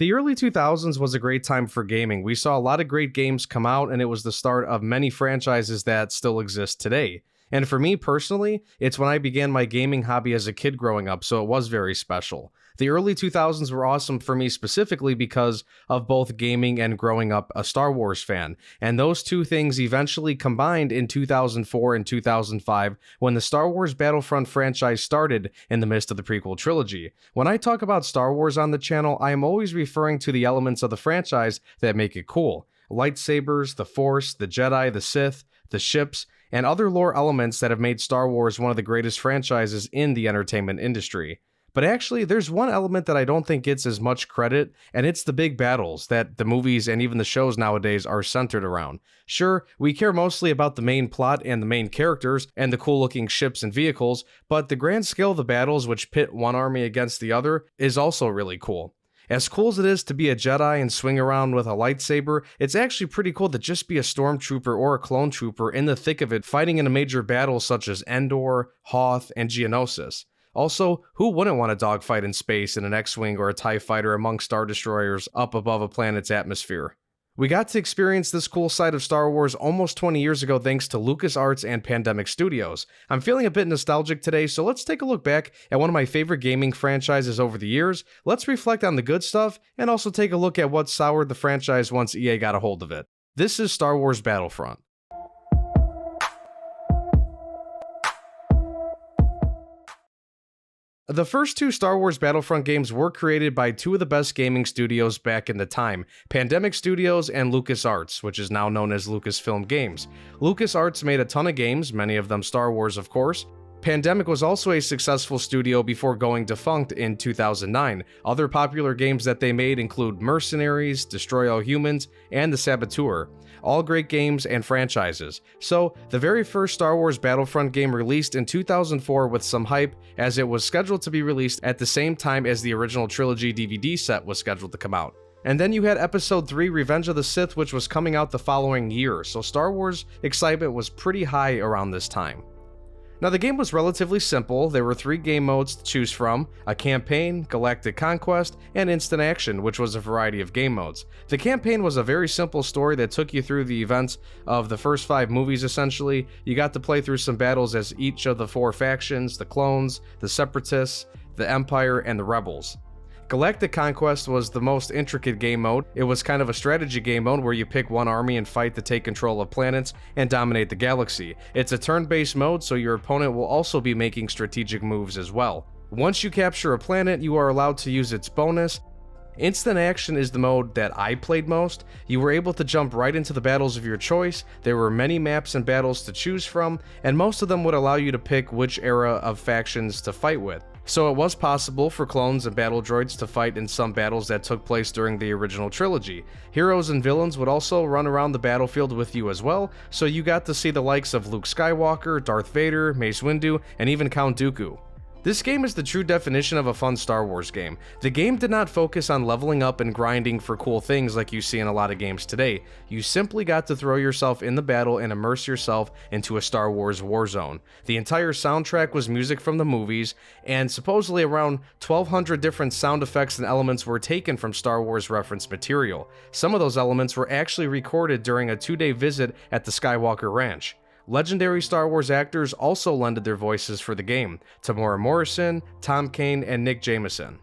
The early 2000s was a great time for gaming. We saw a lot of great games come out, and it was the start of many franchises that still exist today. And for me personally, it's when I began my gaming hobby as a kid growing up, so it was very special. The early 2000s were awesome for me specifically because of both gaming and growing up a Star Wars fan. And those two things eventually combined in 2004 and 2005 when the Star Wars Battlefront franchise started in the midst of the prequel trilogy. When I talk about Star Wars on the channel, I am always referring to the elements of the franchise that make it cool. Lightsabers, the Force, the Jedi, the Sith, the ships, and other lore elements that have made Star Wars one of the greatest franchises in the entertainment industry. But actually, there's one element that I don't think gets as much credit, and it's the big battles that the movies and even the shows nowadays are centered around. Sure, we care mostly about the main plot and the main characters and the cool-looking ships and vehicles, but the grand scale of the battles which pit one army against the other is also really cool. As cool as it is to be a Jedi and swing around with a lightsaber, it's actually pretty cool to just be a stormtrooper or a clone trooper in the thick of it fighting in a major battle such as Endor, Hoth, and Geonosis. Also, who wouldn't want a dogfight in space in an X-Wing or a TIE fighter among Star Destroyers up above a planet's atmosphere? We got to experience this cool side of Star Wars almost 20 years ago thanks to LucasArts and Pandemic Studios. I'm feeling a bit nostalgic today, so let's take a look back at one of my favorite gaming franchises over the years. Let's reflect on the good stuff, and also take a look at what soured the franchise once EA got a hold of it. This is Star Wars Battlefront. The first two Star Wars Battlefront games were created by two of the best gaming studios back in the time, Pandemic Studios and LucasArts, which is now known as Lucasfilm Games. LucasArts made a ton of games, many of them Star Wars of course. Pandemic was also a successful studio before going defunct in 2009. Other popular games that they made include Mercenaries, Destroy All Humans, and The Saboteur. All great games and franchises. So, the very first Star Wars Battlefront game released in 2004 with some hype, as it was scheduled to be released at the same time as the original trilogy DVD set was scheduled to come out. And then you had Episode 3 Revenge of the Sith, which was coming out the following year, so Star Wars excitement was pretty high around this time. Now the game was relatively simple. There were 3 game modes to choose from: a campaign, galactic conquest, and instant action, which was a variety of game modes. The campaign was a very simple story that took you through the events of the first 5 movies essentially. You got to play through some battles as each of the 4 factions: the clones, the separatists, the Empire, and the rebels. Galactic Conquest was the most intricate game mode. It was kind of a strategy game mode where you pick one army and fight to take control of planets and dominate the galaxy. It's a turn-based mode, so your opponent will also be making strategic moves as well. Once you capture a planet, you are allowed to use its bonus. Instant action is the mode that I played most. You were able to jump right into the battles of your choice. There were many maps and battles to choose from, and most of them would allow you to pick which era of factions to fight with. So it was possible for clones and battle droids to fight in some battles that took place during the original trilogy. Heroes and villains would also run around the battlefield with you as well, so you got to see the likes of Luke Skywalker, Darth Vader, Mace Windu, and even Count Dooku. This game is the true definition of a fun Star Wars game. The game did not focus on leveling up and grinding for cool things like you see in a lot of games today. You simply got to throw yourself in the battle and immerse yourself into a Star Wars war zone. The entire soundtrack was music from the movies, and supposedly around 1,200 different sound effects and elements were taken from Star Wars reference material. Some of those elements were actually recorded during a 2-day visit at the Skywalker Ranch. Legendary Star Wars actors also lended their voices for the game: Tamora Morrison, Tom Kane, and Nick Jameson.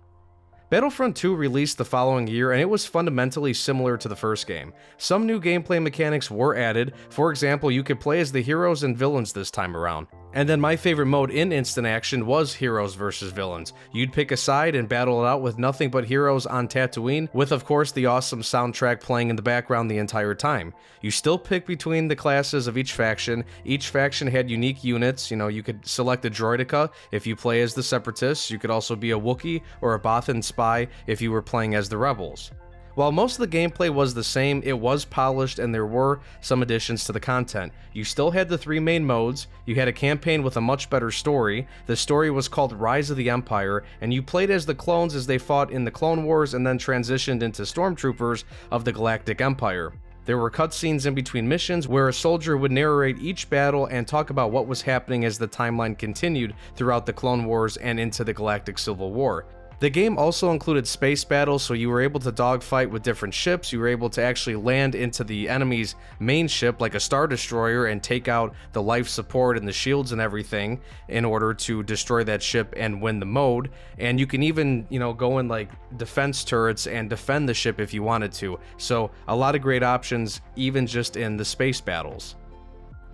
Battlefront 2 released the following year, and it was fundamentally similar to the first game. Some new gameplay mechanics were added. For example, you could play as the heroes and villains this time around. And then my favorite mode in instant action was heroes versus villains. You'd pick a side and battle it out with nothing but heroes on Tatooine, with of course the awesome soundtrack playing in the background the entire time. You still pick between the classes of each faction. Each faction had unique units. You could select a droideka if you play as the Separatists. You could also be a Wookiee or a Bothan spy if you were playing as the Rebels. While most of the gameplay was the same, it was polished and there were some additions to the content. You still had the 3 main modes, you had a campaign with a much better story. The story was called Rise of the Empire, and you played as the clones as they fought in the Clone Wars and then transitioned into stormtroopers of the Galactic Empire. There were cutscenes in between missions where a soldier would narrate each battle and talk about what was happening as the timeline continued throughout the Clone Wars and into the Galactic Civil War. The game also included space battles, so you were able to dogfight with different ships. You were able to actually land into the enemy's main ship like a Star Destroyer and take out the life support and the shields and everything in order to destroy that ship and win the mode. And you can even, go in like defense turrets and defend the ship if you wanted to. So a lot of great options, even just in the space battles.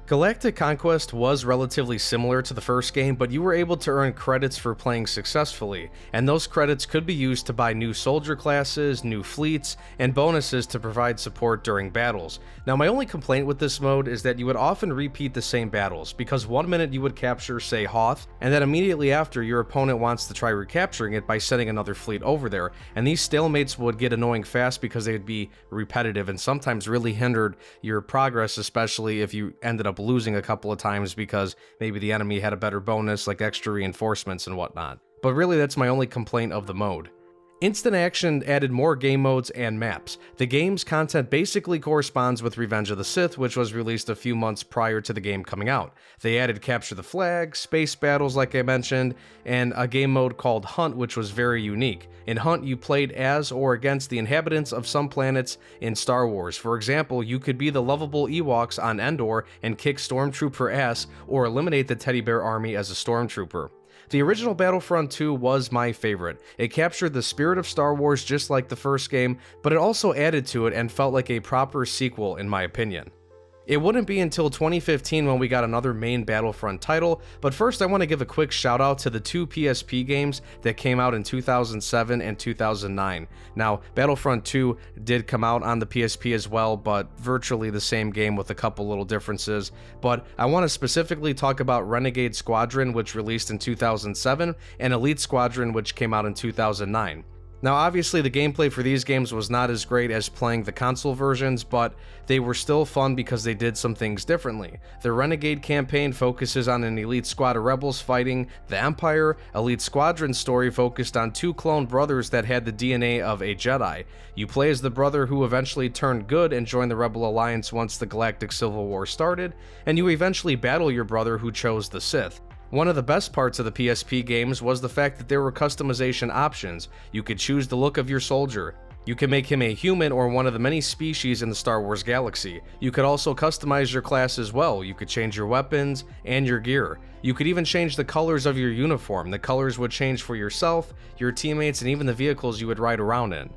Galactic Conquest was relatively similar to the first game, but you were able to earn credits for playing successfully, and those credits could be used to buy new soldier classes, new fleets, and bonuses to provide support during battles. Now, my only complaint with this mode is that you would often repeat the same battles, because one minute you would capture, say, Hoth, and then immediately after your opponent wants to try recapturing it by sending another fleet over there, and these stalemates would get annoying fast because they would be repetitive and sometimes really hindered your progress, especially if you ended up losing a couple of times because maybe the enemy had a better bonus like extra reinforcements and whatnot. But really, that's my only complaint of the mode. Instant Action added more game modes and maps. The game's content basically corresponds with Revenge of the Sith, which was released a few months prior to the game coming out. They added Capture the Flag, space battles like I mentioned, and a game mode called Hunt, which was very unique. In Hunt, you played as or against the inhabitants of some planets in Star Wars. For example, you could be the lovable Ewoks on Endor and kick Stormtrooper ass, or eliminate the Teddy Bear Army as a Stormtrooper. The original Battlefront 2 was my favorite. It captured the spirit of Star Wars just like the first game, but it also added to it and felt like a proper sequel in my opinion. It wouldn't be until 2015 when we got another main Battlefront title, but first I want to give a quick shout out to the two PSP games that came out in 2007 and 2009. Now, Battlefront 2 did come out on the PSP as well, but virtually the same game with a couple little differences. But I want to specifically talk about Renegade Squadron, which released in 2007, and Elite Squadron, which came out in 2009. Now, obviously, the gameplay for these games was not as great as playing the console versions, but they were still fun because they did some things differently. The Renegade campaign focuses on an elite squad of rebels fighting the Empire. Elite Squadron's story focused on two clone brothers that had the DNA of a Jedi. You play as the brother who eventually turned good and joined the Rebel Alliance once the Galactic Civil War started, and you eventually battle your brother who chose the Sith. One of the best parts of the PSP games was the fact that there were customization options. You could choose the look of your soldier. You can make him a human or one of the many species in the Star Wars galaxy. You could also customize your class as well. You could change your weapons and your gear. You could even change the colors of your uniform. The colors would change for yourself, your teammates, and even the vehicles you would ride around in.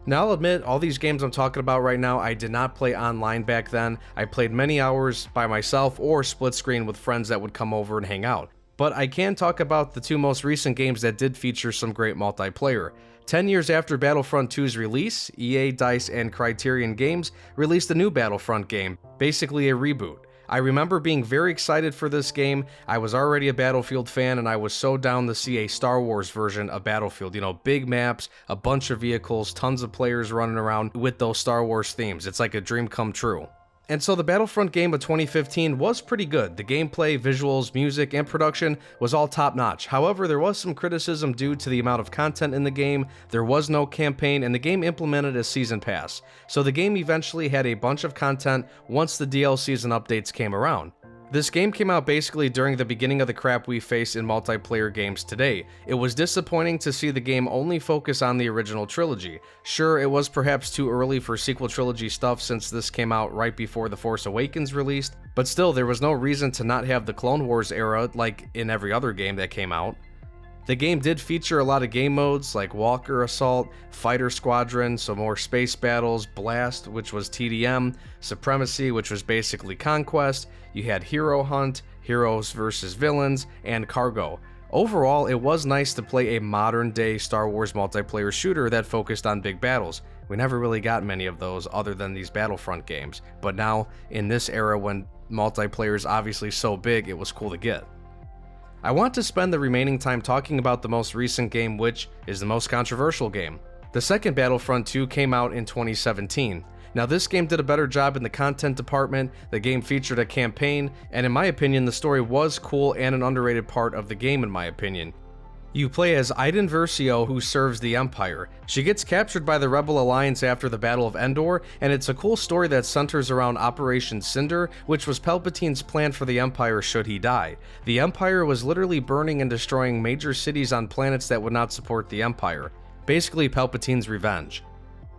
Now, I'll admit, all these games I'm talking about right now, I did not play online back then. I played many hours by myself or split screen with friends that would come over and hang out. But I can talk about the two most recent games that did feature some great multiplayer. 10 years after Battlefront 2's release, EA, DICE, and Criterion Games released a new Battlefront game, basically a reboot. I remember being very excited for this game. I was already a Battlefield fan, and I was so down to see a Star Wars version of Battlefield. Big maps, a bunch of vehicles, tons of players running around with those Star Wars themes. It's like a dream come true. And so the Battlefront game of 2015 was pretty good. The gameplay, visuals, music, and production was all top-notch. However, there was some criticism due to the amount of content in the game. There was no campaign, and the game implemented a season pass. So the game eventually had a bunch of content once the DLCs and updates came around. This game came out basically during the beginning of the crap we face in multiplayer games today. It was disappointing to see the game only focus on the original trilogy. Sure, it was perhaps too early for sequel trilogy stuff since this came out right before The Force Awakens released, but still, there was no reason to not have the Clone Wars era like in every other game that came out. The game did feature a lot of game modes like Walker Assault, Fighter Squadron, so more space battles, Blast, which was TDM, Supremacy, which was basically Conquest, you had Hero Hunt, Heroes versus Villains, and Cargo. Overall, it was nice to play a modern-day Star Wars multiplayer shooter that focused on big battles. We never really got many of those other than these Battlefront games, but now, in this era when multiplayer is obviously so big, it was cool to get. I want to spend the remaining time talking about the most recent game, which is the most controversial game. The second Battlefront 2 came out in 2017. Now, this game did a better job in the content department, the game featured a campaign, and in my opinion, the story was cool and an underrated part of the game in my opinion. You play as Iden Versio, who serves the Empire. She gets captured by the Rebel Alliance after the Battle of Endor, and it's a cool story that centers around Operation Cinder, which was Palpatine's plan for the Empire should he die. The Empire was literally burning and destroying major cities on planets that would not support the Empire. Basically, Palpatine's revenge.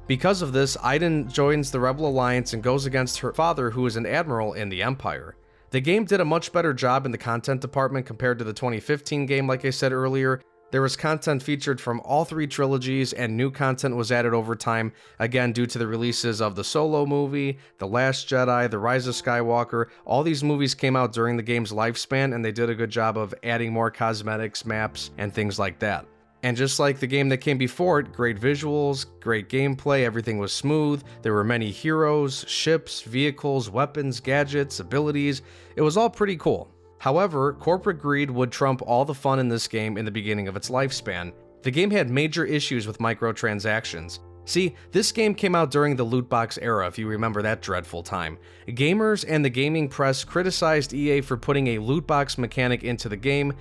Because of this, Iden joins the Rebel Alliance and goes against her father, who is an admiral in the Empire. The game did a much better job in the content department compared to the 2015 game, like I said earlier. There was content featured from all three trilogies, and new content was added over time, again due to the releases of the Solo movie, The Last Jedi, The Rise of Skywalker. All these movies came out during the game's lifespan, and they did a good job of adding more cosmetics, maps, and things like that. And just like the game that came before it, great visuals, great gameplay, everything was smooth, there were many heroes, ships, vehicles, weapons, gadgets, abilities. It was all pretty cool. However, corporate greed would trump all the fun in this game in the beginning of its lifespan. The game had major issues with microtransactions. See, this game came out during the loot box era, if you remember that dreadful time. Gamers and the gaming press criticized EA for putting a loot box mechanic into the game,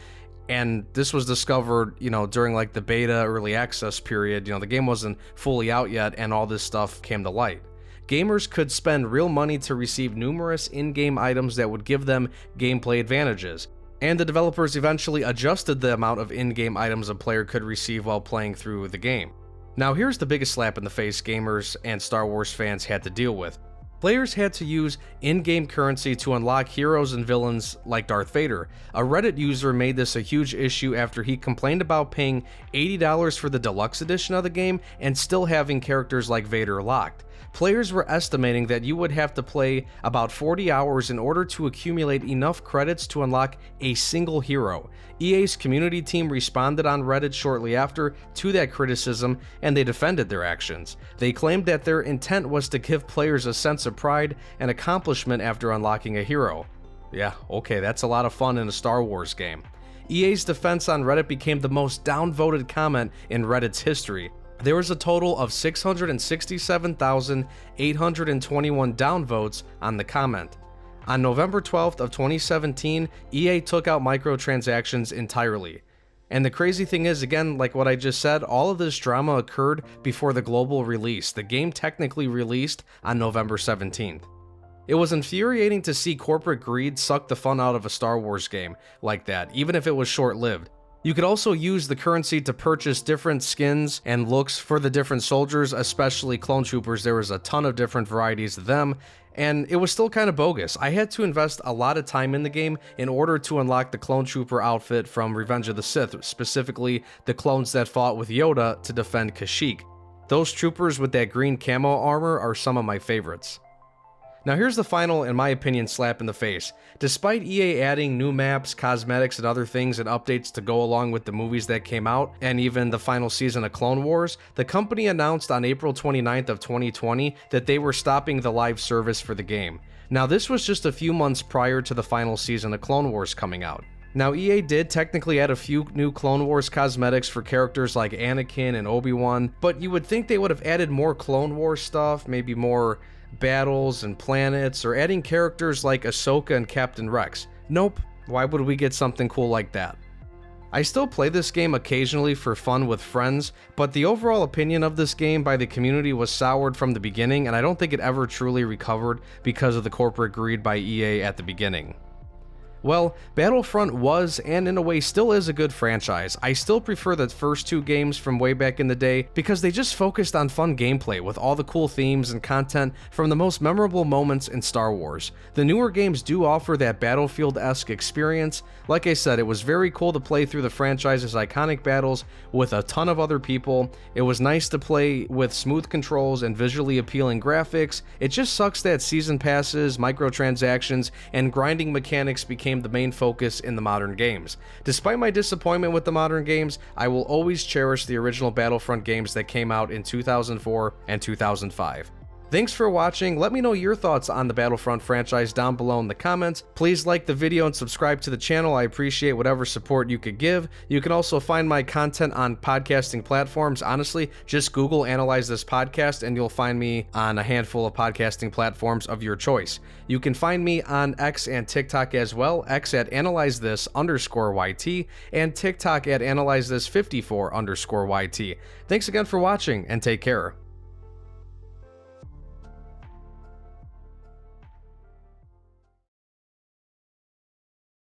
and this was discovered, during like the beta early access period. The game wasn't fully out yet, and all this stuff came to light. Gamers could spend real money to receive numerous in-game items that would give them gameplay advantages, and the developers eventually adjusted the amount of in-game items a player could receive while playing through the game. Now here's the biggest slap in the face gamers and Star Wars fans had to deal with. Players had to use in-game currency to unlock heroes and villains like Darth Vader. A Reddit user made this a huge issue after he complained about paying $80 for the deluxe edition of the game and still having characters like Vader locked. Players were estimating that you would have to play about 40 hours in order to accumulate enough credits to unlock a single hero. EA's community team responded on Reddit shortly after to that criticism, and they defended their actions. They claimed that their intent was to give players a sense of pride and accomplishment after unlocking a hero. Yeah, okay, that's a lot of fun in a Star Wars game. EA's defense on Reddit became the most downvoted comment in Reddit's history. There was a total of 667,821 downvotes on the comment. On November 12th of 2017, EA took out microtransactions entirely. And the crazy thing is, again, like what I just said, all of this drama occurred before the global release. The game technically released on November 17th. It was infuriating to see corporate greed suck the fun out of a Star Wars game like that, even if it was short-lived. You could also use the currency to purchase different skins and looks for the different soldiers, especially clone troopers. There was a ton of different varieties of them, and it was still kind of bogus. I had to invest a lot of time in the game in order to unlock the clone trooper outfit from Revenge of the Sith, specifically the clones that fought with Yoda to defend Kashyyyk. Those troopers with that green camo armor are some of my favorites. Now here's the final, in my opinion, slap in the face. Despite EA adding new maps, cosmetics, and other things and updates to go along with the movies that came out, and even the final season of Clone Wars, the company announced on April 29th of 2020 that they were stopping the live service for the game. Now this was just a few months prior to the final season of Clone Wars coming out. Now EA did technically add a few new Clone Wars cosmetics for characters like Anakin and Obi-Wan, but you would think they would have added more Clone Wars stuff, maybe more battles and planets, or adding characters like Ahsoka and Captain Rex. Nope, why would we get something cool like that? I still play this game occasionally for fun with friends, but the overall opinion of this game by the community was soured from the beginning, and I don't think it ever truly recovered because of the corporate greed by EA at the beginning. Well, Battlefront was, and in a way still is, a good franchise. I still prefer the first two games from way back in the day because they just focused on fun gameplay with all the cool themes and content from the most memorable moments in Star Wars. The newer games do offer that Battlefield-esque experience. Like I said, it was very cool to play through the franchise's iconic battles with a ton of other people. It was nice to play with smooth controls and visually appealing graphics. It just sucks that season passes, microtransactions, and grinding mechanics became the main focus in the modern games. Despite my disappointment with the modern games, I will always cherish the original Battlefront games that came out in 2004 and 2005. Thanks for watching. Let me know your thoughts on the Battlefront franchise down below in the comments. Please like the video and subscribe to the channel. I appreciate whatever support you could give. You can also find my content on podcasting platforms. Honestly, just Google Analyze This Podcast and you'll find me on a handful of podcasting platforms of your choice. You can find me on X and TikTok as well. X at AnalyzeThis_YT and TikTok at AnalyzeThis54_YT. Thanks again for watching and take care.